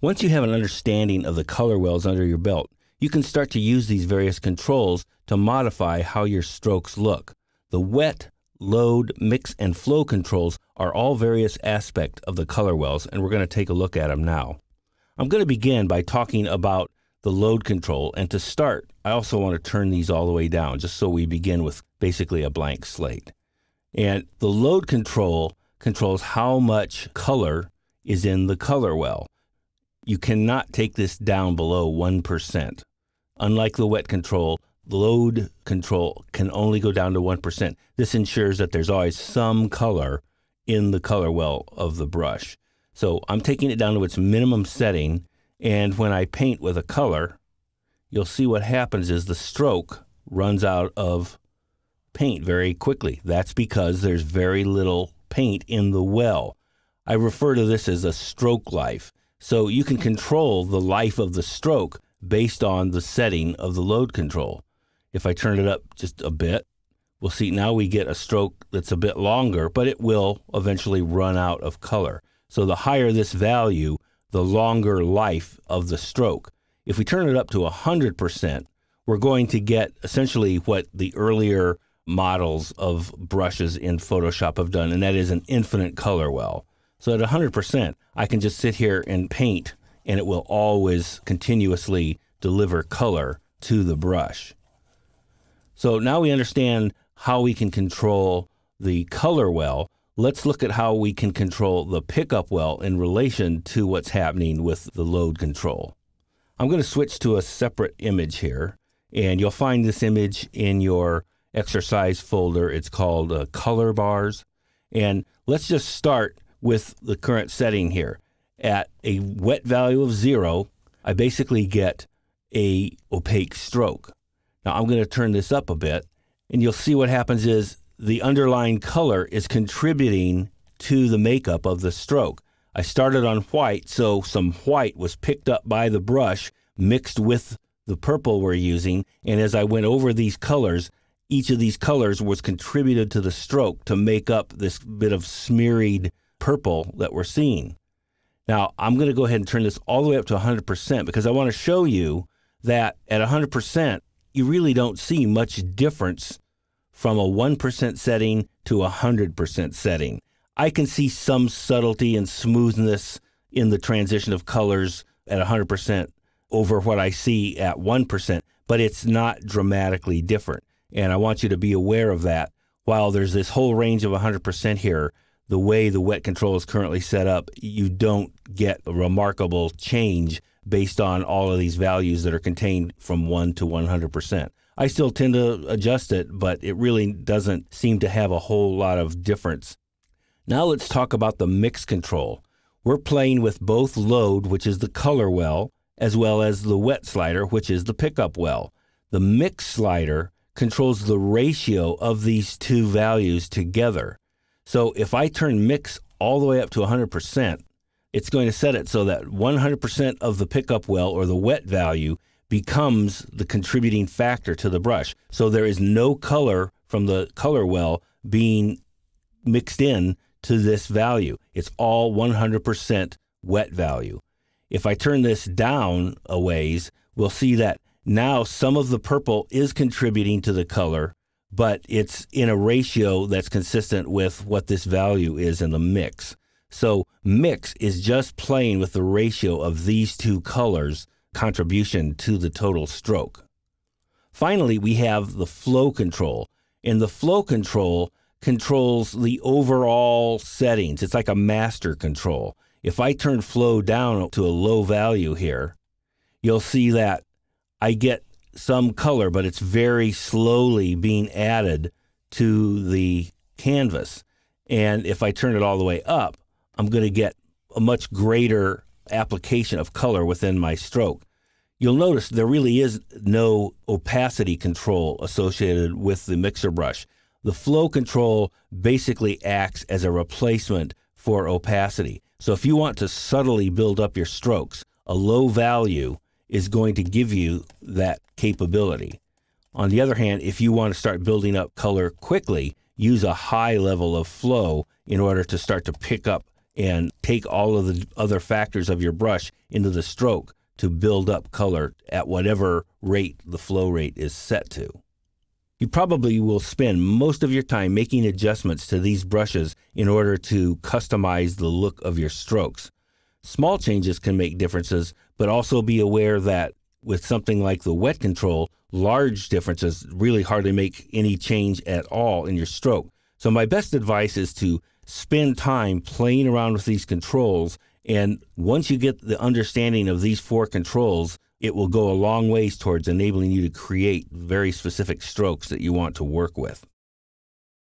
Once you have an understanding of the color wells under your belt, you can start to use these various controls to modify how your strokes look. The wet, load, mix, and flow controls are all various aspects of the color wells, and we're going to take a look at them now. I'm going to begin by talking about the load control, and to start, I also want to turn these all the way down, just so we begin with basically a blank slate. And the load control controls how much color is in the color well. You cannot take this down below 1%. Unlike the wet control, the load control can only go down to 1%. This ensures that there's always some color in the color well of the brush. So I'm taking it down to its minimum setting, and when I paint with a color, you'll see what happens is the stroke runs out of paint very quickly. That's because there's very little paint in the well. I refer to this as a stroke life. So you can control the life of the stroke based on the setting of the load control. If I turn it up just a bit, we'll see now we get a stroke that's a bit longer, but it will eventually run out of color. So the higher this value, the longer life of the stroke. If we turn it up to 100%, we're going to get essentially what the earlier models of brushes in Photoshop have done, and that is an infinite color well. So at 100%, I can just sit here and paint, and it will always continuously deliver color to the brush. So now we understand how we can control the color well. Let's look at how we can control the pickup well in relation to what's happening with the load control. I'm going to switch to a separate image here, and you'll find this image in your exercise folder. It's called Color Bars. And let's just start with the current setting here. At a wet value of 0, I basically get a opaque stroke. Now I'm going to turn this up a bit, and you'll see what happens is the underlying color is contributing to the makeup of the stroke. I started on white, so some white was picked up by the brush, mixed with the purple we're using, and as I went over these colors, each of these colors was contributed to the stroke to make up this bit of smeared purple that we're seeing. Now, I'm going to go ahead and turn this all the way up to 100% because I want to show you that at 100%, you really don't see much difference from a 1% setting to a 100% setting. I can see some subtlety and smoothness in the transition of colors at 100% over what I see at 1%, but it's not dramatically different. And I want you to be aware of that. While there's this whole range of 100% here, the way the wet control is currently set up, you don't get a remarkable change based on all of these values that are contained from 1 to 100%. I still tend to adjust it, but it really doesn't seem to have a whole lot of difference. Now let's talk about the mix control. We're playing with both load, which is the color well, as well as the wet slider, which is the pickup well. The mix slider controls the ratio of these two values together. So if I turn mix all the way up to 100%, it's going to set it so that 100% of the pickup well or the wet value becomes the contributing factor to the brush. So there is no color from the color well being mixed in to this value. It's all 100% wet value. If I turn this down a ways, we'll see that now some of the purple is contributing to the color, but it's in a ratio that's consistent with what this value is in the mix. So mix is just playing with the ratio of these two colors' contribution to the total stroke. Finally, we have the flow control. And the flow control controls the overall settings. It's like a master control. If I turn flow down to a low value here, you'll see that I get some color, but it's very slowly being added to the canvas. And if I turn it all the way up, I'm going to get a much greater application of color within my stroke. You'll notice there really is no opacity control associated with the mixer brush. The flow control basically acts as a replacement for opacity. So if you want to subtly build up your strokes, a low value is going to give you that capability. On the other hand, if you want to start building up color quickly, use a high level of flow in order to start to pick up and take all of the other factors of your brush into the stroke to build up color at whatever rate the flow rate is set to. You probably will spend most of your time making adjustments to these brushes in order to customize the look of your strokes. Small changes can make differences, but also be aware that with something like the wet control, large differences really hardly make any change at all in your stroke. So my best advice is to spend time playing around with these controls, and once you get the understanding of these 4 controls, it will go a long ways towards enabling you to create very specific strokes that you want to work with.